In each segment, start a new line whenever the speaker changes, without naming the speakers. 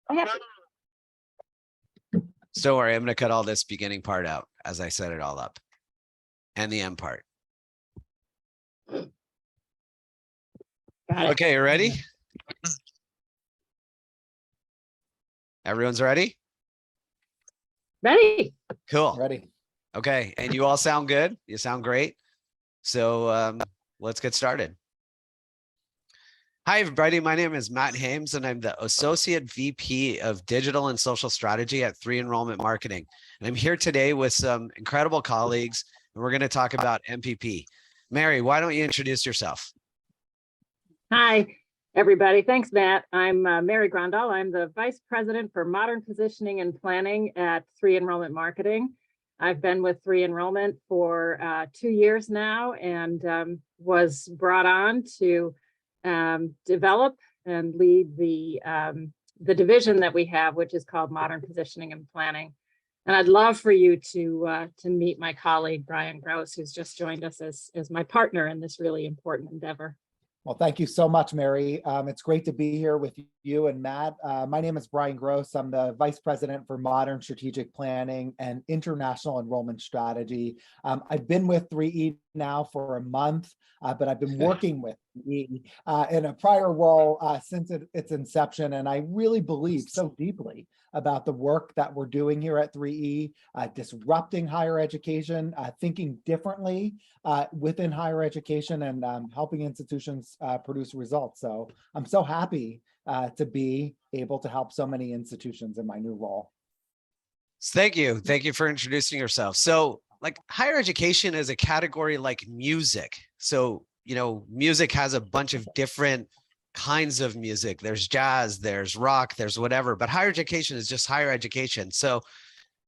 Don't worry, I'm going to cut all this beginning part out as I set it all up, and the end part. Okay, you ready? Everyone's ready?
Ready.
Cool.
Ready.
Okay, and you all sound good. You sound great. So let's get started. Hi, everybody. My name is Matt Hames, and I'm the Associate VP of Digital and Social Strategy at 3 Enrollment Marketing. And I'm here today with some incredible colleagues, and we're going to talk about MPP. Mary, why don't you introduce yourself?
Hi, everybody. Thanks, Matt. I'm Mary Grondahl. I'm the Vice President for Modern Positioning and Planning at 3 Enrollment Marketing. I've been with 3 Enrollment for 2 years now, and was brought on to develop and lead the division that we have, which is called Modern Positioning and Planning. And I'd love for you to meet my colleague, Bryan, who's just joined us as my partner in this really important endeavor.
Well, thank you so much, Mary. It's great to be here with you and Matt. My name is Bryan Gross. I'm the Vice President for Modern Strategic Planning and International Enrollment Strategy. I've been with 3E now for a month, but I've been working with 3E in a prior role since its inception. And I really believe so deeply about the work that we're doing here at 3E, disrupting higher education, thinking differently within higher education, and helping institutions produce results. So I'm so happy to be able to help so many institutions in my new role.
Thank you. Thank you for introducing yourself. So, like, higher education is a category like music. So, you know, music has a bunch of different kinds of music. There's jazz, there's rock, there's whatever, but higher education is just higher education. So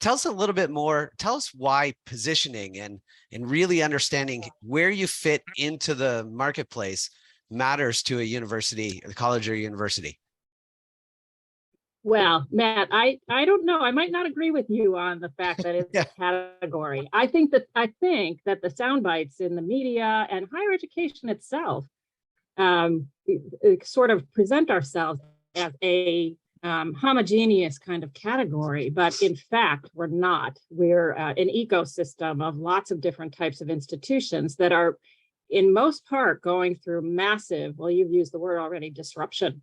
tell us a little bit more, tell us why positioning and really understanding where you fit into the marketplace matters to a university, a college or university.
Well, Matt, I don't know. I might not agree with you on the fact that it's a category. I think that the sound bites in the media and higher education itself sort of present ourselves as a homogeneous kind of category, but in fact, we're not. We're an ecosystem of lots of different types of institutions that are, in most part, going through massive, well, you've used the word already, disruption.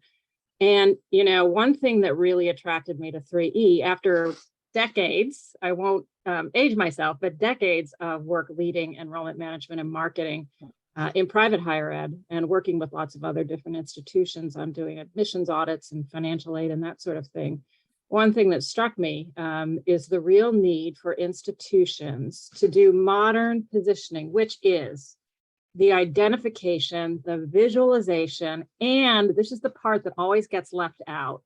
And, you know, one thing that really attracted me to 3E after decades, I won't age myself, but decades of work leading enrollment management and marketing in private higher ed and working with lots of other different institutions. I'm doing admissions audits and financial aid and that sort of thing. One thing that struck me is the real need for institutions to do modern positioning, which is the identification, the visualization, and this is the part that always gets left out,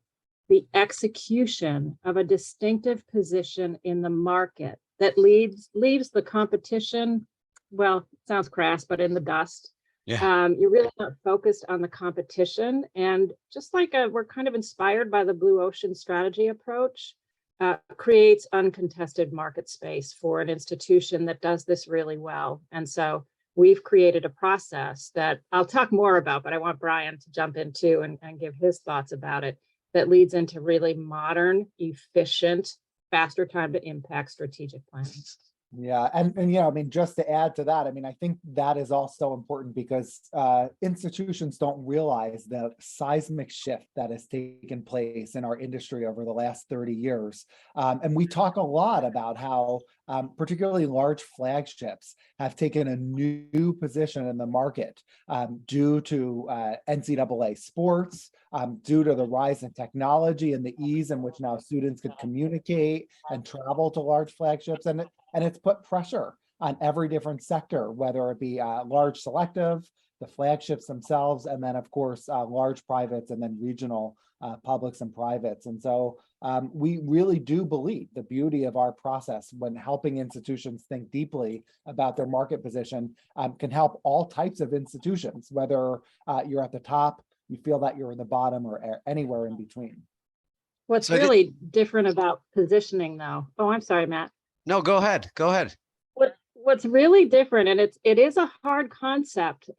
the execution of a distinctive position in the market that leaves the competition, well, it sounds crass, but in the dust. Yeah. You're really not focused on the competition. And just like we're kind of inspired by the blue ocean strategy approach, creates uncontested market space for an institution that does this really well. And so we've created a process that I'll talk more about, but I want Bryan to jump in too and give his thoughts about it, that leads into really modern, efficient, faster time to impact strategic planning.
Yeah, and yeah, I mean, just to add to that, I mean, I think that is also important because institutions don't realize the seismic shift that has taken place in our industry over the last 30 years. And we talk a lot about how particularly large flagships have taken a new position in the market due to NCAA sports, due to the rise in technology and the ease in which now students could communicate and travel to large flagships. And it's put pressure on every different sector, whether it be large selective, the flagships themselves, and then of course, large privates and then regional publics and privates. And so we really do believe the beauty of our process when helping institutions think deeply about their market position can help all types of institutions, whether you're at the top, you feel that you're in the bottom, or anywhere in between.
What's really different about positioning though? Oh, I'm sorry, Matt.
No, go ahead. Go ahead.
What's really different, and it is a hard concept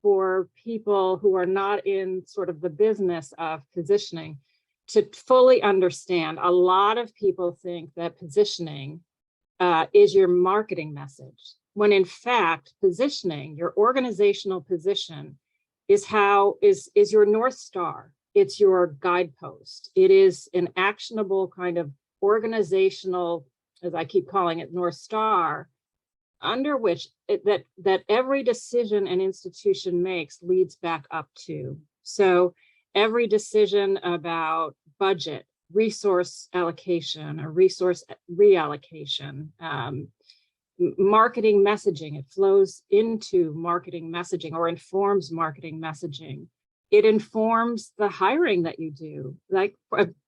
for people who are not in sort of the business of positioning, to fully understand, a lot of people think that positioning is your marketing message, when in fact, positioning, your organizational position, is your North Star. It's your guidepost. It is an actionable kind of organizational, as I keep calling it, North Star, under which that every decision an institution makes leads back up to. So every decision about budget, resource allocation, or resource reallocation, marketing messaging, it flows into marketing messaging or informs marketing messaging. It informs the hiring that you do. Like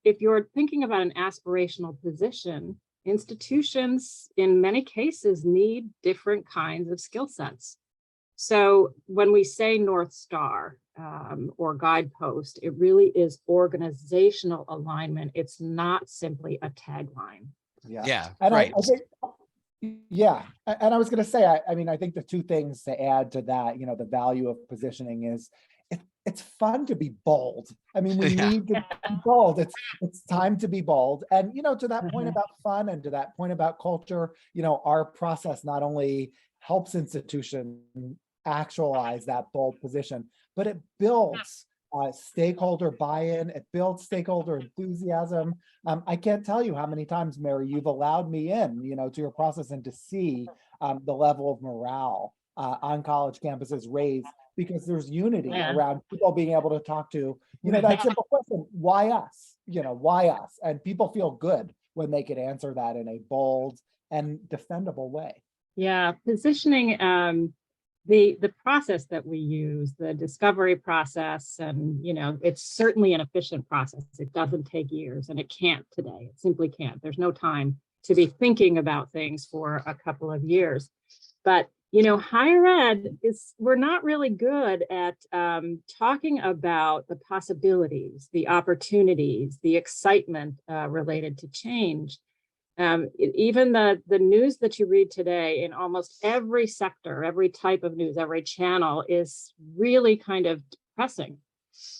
if you're thinking about an aspirational position, institutions in many cases need different kinds of skill sets. So when we say North Star or guidepost, it really is organizational alignment. It's not simply a tagline.
Yeah,
And
right.
I think, yeah, and I was going to say, I mean, I think the two things to add to that, you know, the value of positioning is it's fun to be bold. I mean, we need to be bold. It's time to be bold. And, you know, to that point about fun and to that point about culture, you know, our process not only helps institutions actualize that bold position, but it builds stakeholder buy-in, it builds stakeholder enthusiasm. I can't tell you how many times, Mary, you've allowed me in, you know, to your process and to see the level of morale on college campuses raised because there's unity around people being able to talk to, you know, that simple question, why us? You know, why us? And people feel good when they can answer that in a bold and defendable way.
Yeah, positioning, the process that we use, the discovery process, and, you know, it's certainly an efficient process. It doesn't take years, and it can't today. It simply can't. There's no time to be thinking about things for a couple of years. But, you know, higher ed we're not really good at talking about the possibilities, the opportunities, the excitement related to change. Even the news that you read today in almost every sector, every type of news, every channel is really kind of depressing.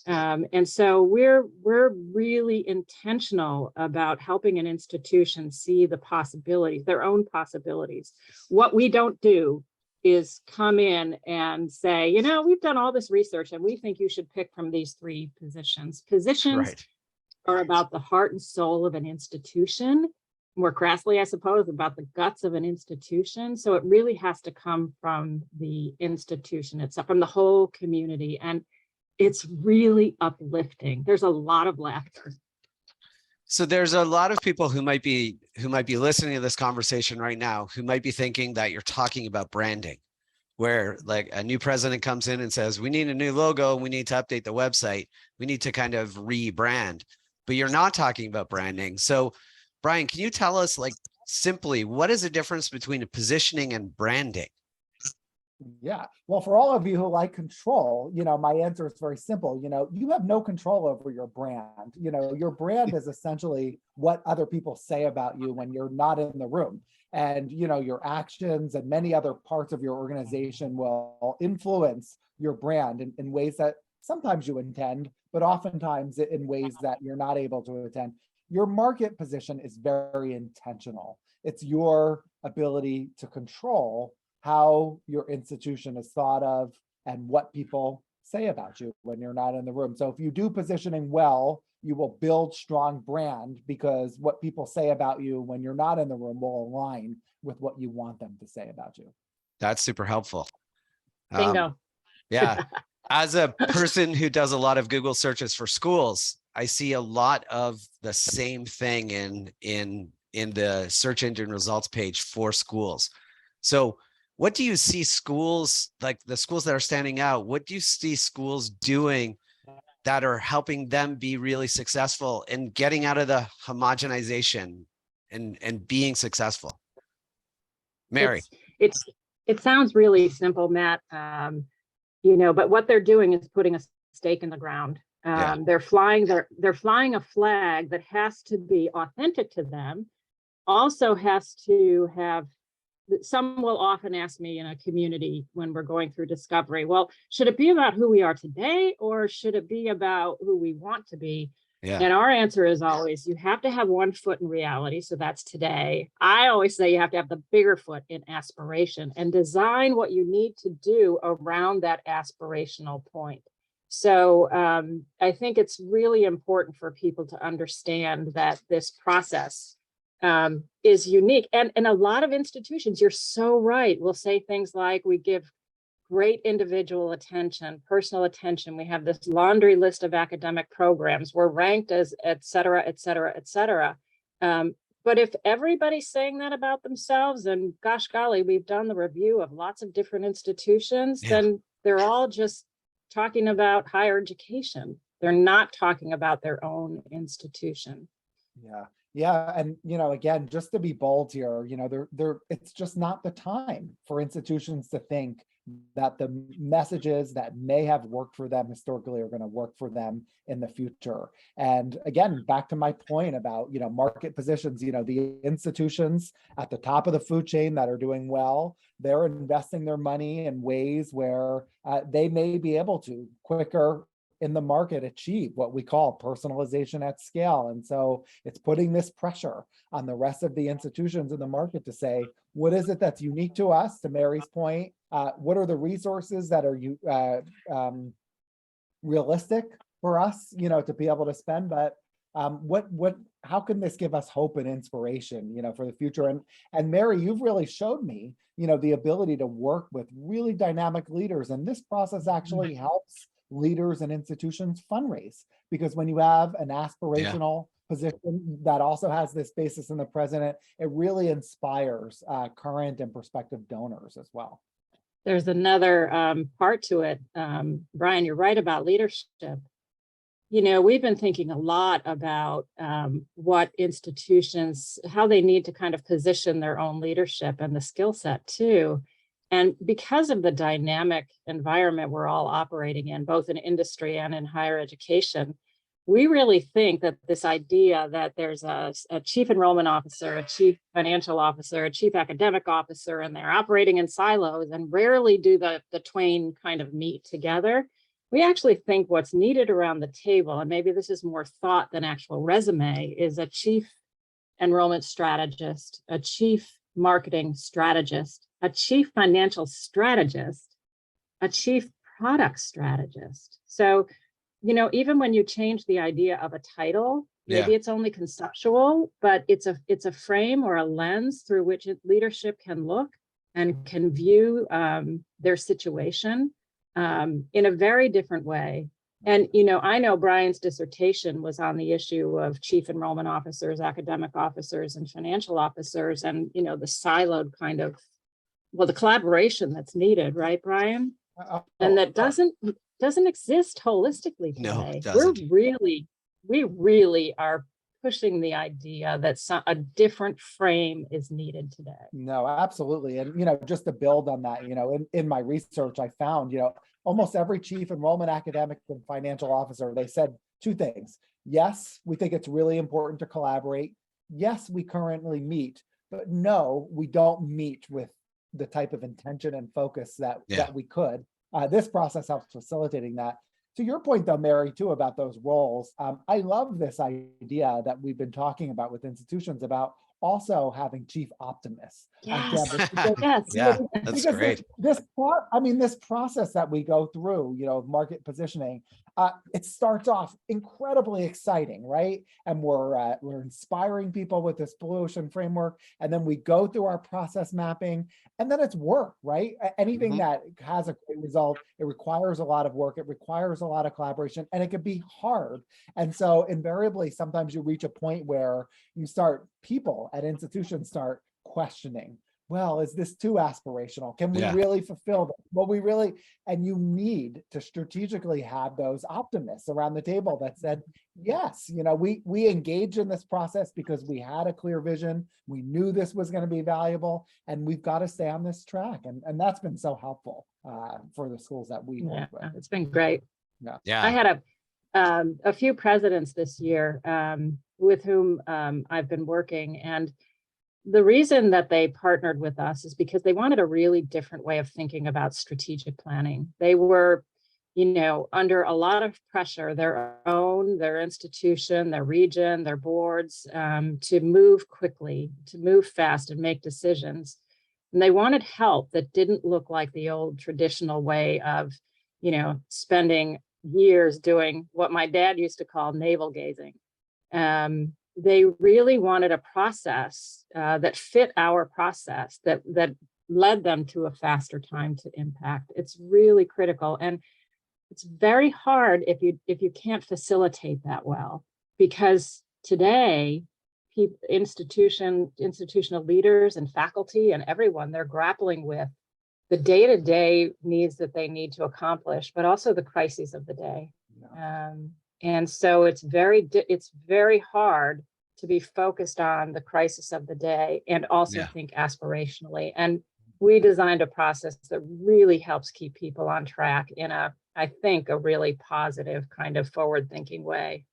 And so we're really intentional about helping an institution see the possibilities, their own possibilities. What we don't do is come in and say, you know, we've done all this research and we think you should pick from these 3 positions. Positions are about the heart and soul of an institution. More crassly, I suppose, about the guts of an institution. So it really has to come from the institution itself, from the whole community. And it's really uplifting. There's a lot of laughter.
So there's a lot of people who might be listening to this conversation right now, who might be thinking that you're talking about branding, where like a new president comes in and says, we need a new logo, we need to update the website, we need to kind of rebrand, but you're not talking about branding. So Bryan, can you tell us, like, simply, what is the difference between positioning and branding?
Yeah, well, for all of you who like control, you know, my answer is very simple. You know, you have no control over your brand. You know, your brand is essentially what other people say about you when you're not in the room. And, you know, your actions and many other parts of your organization will influence your brand in ways that sometimes you intend, but oftentimes in ways that you're not able to attend. Your market position is very intentional. It's your ability to control how your institution is thought of and what people say about you when you're not in the room. So if you do positioning well, you will build strong brand because what people say about you when you're not in the room will align with what you want them to say about you.
That's super helpful.
Bingo.
Yeah. As a person who does a lot of Google searches for schools, I see a lot of the same thing in the search engine results page for schools. So what do you see schools, like the schools that are standing out, what do you see schools doing that are helping them be really successful in getting out of the homogenization and being successful? Mary.
It sounds really simple, Matt, you know, but what they're doing is putting a stake in the ground. They're flying a flag that has to be authentic to them, also has to have, some will often ask me in a community when we're going through discovery, well, should it be about who we are today or should it be about who we want to be?
Yeah.
And our answer is always, you have to have one foot in reality. So that's today. I always say you have to have the bigger foot in aspiration and design what you need to do around that aspirational point. So I think it's really important for people to understand that this process is unique. And a lot of institutions, you're so right, will say things like, we give great individual attention, personal attention. We have this laundry list of academic programs. We're ranked as et cetera, et cetera, et cetera. But if everybody's saying that about themselves, and gosh golly, we've done the review of lots of different institutions, then they're all just talking about higher education. They're not talking about their own institution.
Yeah. Yeah. And, again, just to be bold here, it's just not the time for institutions to think that the messages that may have worked for them historically are going to work for them in the future. And again, back to my point about, market positions, the institutions at the top of the food chain that are doing well, they're investing their money in ways where they may be able to quicker in the market achieve what we call personalization at scale. And so it's putting this pressure on the rest of the institutions in the market to say, what is it that's unique to us? To Mary's point, what are the resources that are realistic for us, to be able to spend? But how can this give us hope and inspiration, for the future? And Mary, you've really showed me, the ability to work with really dynamic leaders. And this process actually helps leaders and institutions fundraise, because when you have an aspirational position that also has this basis in the present, it really inspires current and prospective donors as well.
There's another part to it. Bryan, you're right about leadership. We've been thinking a lot about what institutions, how they need to kind of position their own leadership and the skill set too. And because of the dynamic environment we're all operating in, both in industry and in higher education, we really think that this idea that there's a chief enrollment officer, a chief financial officer, a chief academic officer, and they're operating in silos and rarely do the twain kind of meet together. We actually think what's needed around the table, and maybe this is more thought than actual resume, is a chief enrollment strategist, a chief marketing strategist, a chief financial strategist, a chief product strategist. So, even when you change the idea of a title, maybe it's only conceptual, but it's a frame or a lens through which leadership can look and can view their situation in a very different way. And, I know Bryan's dissertation was on the issue of chief enrollment officers, academic officers, and financial officers, and, the siloed kind of, the collaboration that's needed, right, Bryan? And that doesn't exist holistically today.
No, it doesn't.
We really are pushing the idea that a different frame is needed today.
No, absolutely. And, just to build on that, in my research, I found, almost every chief enrollment, academic, and financial officer, they said two things. Yes, we think it's really important to collaborate. Yes, we currently meet, but no, we don't meet with the type of intention and focus that we could. This process helps facilitating that. To your point, though, Mary, too, about those roles, I love this idea that we've been talking about with institutions about also having chief optimists on campus.
That's great.
This process that we go through, market positioning, it starts off incredibly exciting, right? And we're inspiring people with this Blue Ocean framework, and then we go through our process mapping, and then it's work, right? Anything that has a great result, it requires a lot of work, it requires a lot of collaboration, and it can be hard. And so invariably, sometimes you reach a point where people at institutions start questioning, well, is this too aspirational? Can we really fulfill that? And you need to strategically have those optimists around the table that said, yes, we engaged in this process because we had a clear vision. We knew this was going to be valuable, and we've got to stay on this track. And that's been so helpful for the schools that we work with.
It's been great.
Yeah.
I had a few presidents this year with whom I've been working, and the reason that they partnered with us is because they wanted a really different way of thinking about strategic planning. They were under a lot of pressure, their institution, their region, their boards, to move quickly, to move fast and make decisions. And they wanted help that didn't look like the old traditional way of, spending years doing what my dad used to call navel gazing. They really wanted a process that fit our process, that led them to a faster time to impact. It's really critical. And it's very hard if you can't facilitate that well, because today, institutional leaders and faculty and everyone, they're grappling with the day-to-day needs that they need to accomplish, but also the crises of the day. And so it's very hard to be focused on the crisis of the day and also think aspirationally. And we designed a process that really helps keep people on track in I think a really positive kind of forward-thinking way.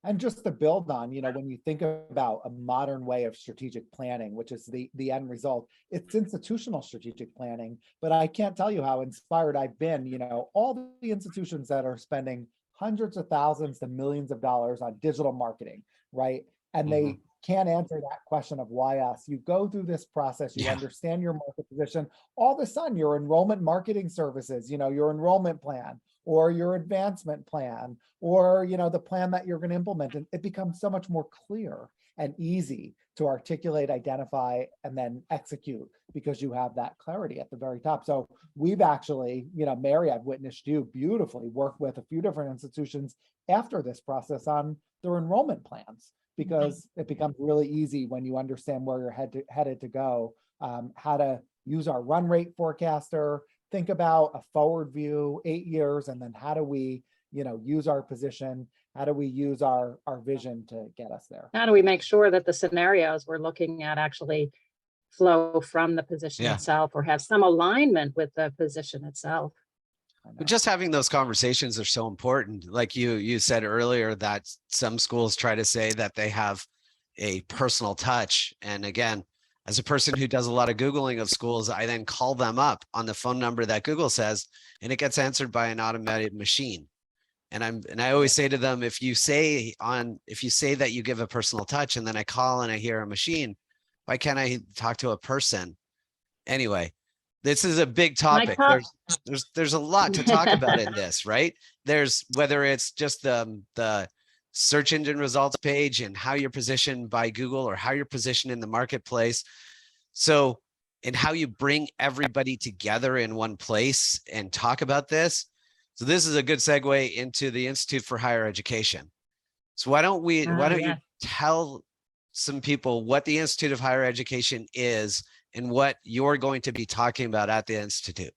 And just to build on, when you think about a modern way of strategic planning, which is the end result, it's institutional strategic planning. But I can't tell you how inspired I've been, all the institutions that are spending hundreds of thousands to millions of dollars on digital marketing, right? And they can't answer that question of why us. You go through this process, you understand your market position. All of a sudden, your enrollment marketing services, your enrollment plan or your advancement plan or, the plan that you're going to implement, and it becomes so much more clear and easy to articulate, identify, and then execute because you have that clarity at the very top. So we've actually, Mary, I've witnessed you beautifully work with a few different institutions after this process on their enrollment plans, because it becomes really easy when you understand where you're headed to go, how to use our run rate forecaster, think about a forward view, 8 years, and then how do we, use our position? How do we use our vision to get us there?
How do we make sure that the scenarios we're looking at actually flow from the position itself or have some alignment with the position itself?
But just having those conversations are so important. Like you said earlier, that some schools try to say that they have a personal touch. And again, as a person who does a lot of Googling of schools, I then call them up on the phone number that Google says, and it gets answered by an automated machine. And I always say to them, if you say that you give a personal touch and then I call and I hear a machine, why can't I talk to a person? Anyway, this is a big topic. There's a lot to talk about in this, right? There's whether it's just the search engine results page and how you're positioned by Google or how you're positioned in the marketplace. So, and how you bring everybody together in one place and talk about this. So this is a good segue into the Institute for Higher Education. So why don't you tell some people what the Institute of Higher Education is and what you're going to be talking about at the Institute?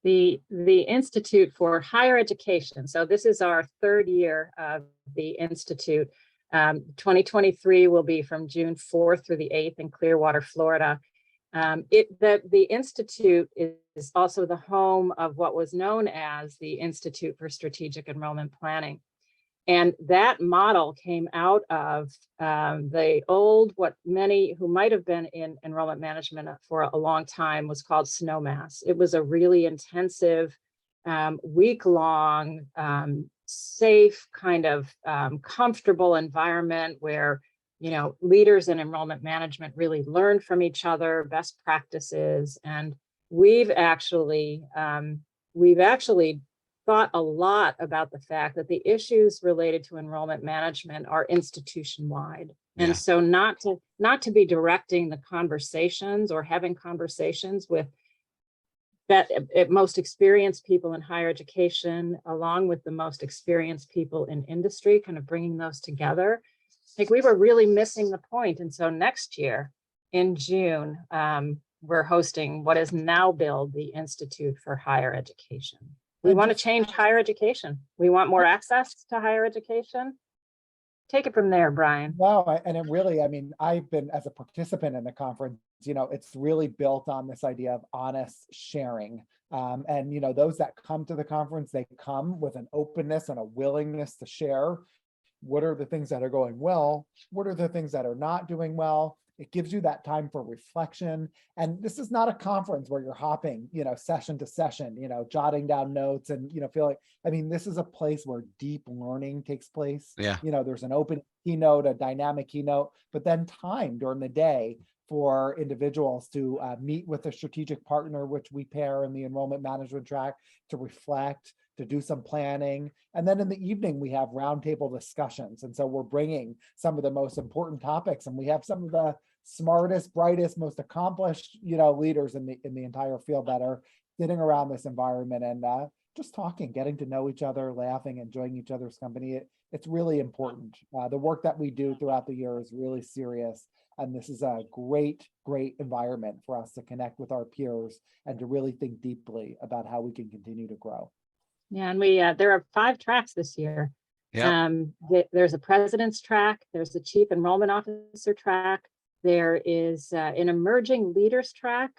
The Institute for Higher Education. So this is our third year of the Institute. 2023 will be from June 4th through the 8th in Clearwater, Florida. The Institute is also the home of what was known as the Institute for Strategic Enrollment Planning. And that model came out of the old, what many who might have been in enrollment management for a long time was called SNOMAS. It was a really intensive, week-long, safe, kind of comfortable environment where leaders in enrollment management really learn from each other, best practices. And we've actually thought a lot about the fact that the issues related to enrollment management are institution-wide. And so not to be directing the conversations or having conversations with most experienced people in higher education, along with the most experienced people in industry, kind of bringing those together. Like we were really missing the point. And so next year in June, we're hosting what is now billed the Institute for Higher Education. We want to change higher education. We want more access to higher education. Take it from there, Bryan.
Wow, and it really, I've been as a participant in the conference, it's really built on this idea of honest sharing. And those that come to the conference, they come with an openness and a willingness to share. What are the things that are going well? What are the things that are not doing well? It gives you that time for reflection. And this is not a conference where you're hopping, session to session, jotting down notes and, feel like, I mean, this is a place where deep learning takes place.
Yeah.
There's an open keynote, a dynamic keynote, but then time during the day for individuals to meet with a strategic partner, which we pair in the enrollment management track, to reflect, to do some planning. And then in the evening, we have roundtable discussions. And so we're bringing some of the most important topics, and we have some of the smartest, brightest, most accomplished, leaders in the entire field that are sitting around this environment and just talking, getting to know each other, laughing, enjoying each other's company. It's really important. The work that we do throughout the year is really serious. And this is a great, great environment for us to connect with our peers and to really think deeply about how we can continue to grow.
Yeah, and we there are 5 tracks this year.
Yeah.
There's a president's track, there's a chief enrollment officer track, there is an emerging leaders track,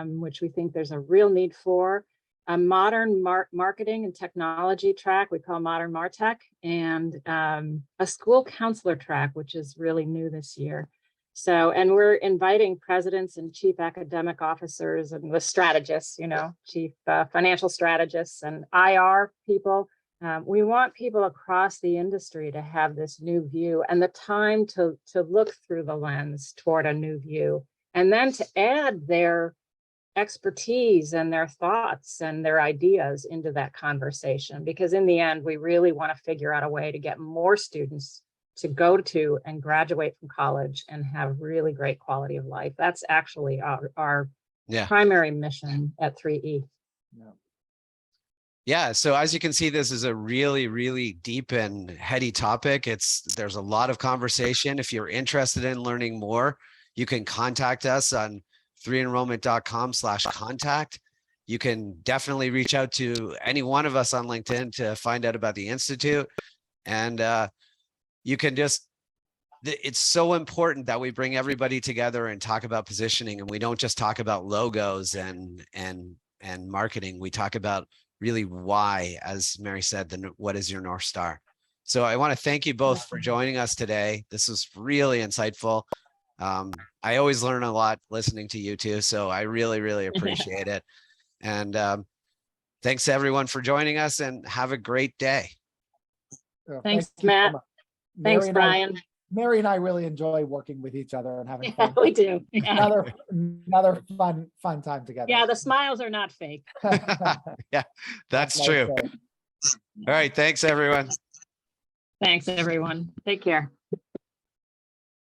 which we think there's a real need for, a modern marketing and technology track we call Modern Martech, and a school counselor track, which is really new this year. So, and we're inviting presidents and chief academic officers and the strategists, chief financial strategists and IR people. We want people across the industry to have this new view and the time to look through the lens toward a new view, and then to add their expertise and their thoughts and their ideas into that conversation. Because in the end, we really want to figure out a way to get more students to go to and graduate from college and have really great quality of life. That's actually our primary mission at 3E.
Yeah. So as you can see, this is a really, really deep and heady topic. There's a lot of conversation. If you're interested in learning more, you can contact us on 3enrollment.com/contact. You can definitely reach out to any one of us on LinkedIn to find out about the Institute. And you can it's so important that we bring everybody together and talk about positioning, and we don't just talk about logos and marketing. We talk about really why, as Mary said, what is your North Star? So I want to thank you both for joining us today. This was really insightful. I always learn a lot listening to you two, so I really, really appreciate it. And thanks to everyone for joining us, and have a great day.
Thanks, Matt. Thanks, Bryan.
Mary and I really enjoy working with each other and having fun.
We do. Yeah.
Another fun time together.
Yeah, the smiles are not fake.
Yeah, that's true. All right. Thanks, everyone.
Thanks, everyone. Take care.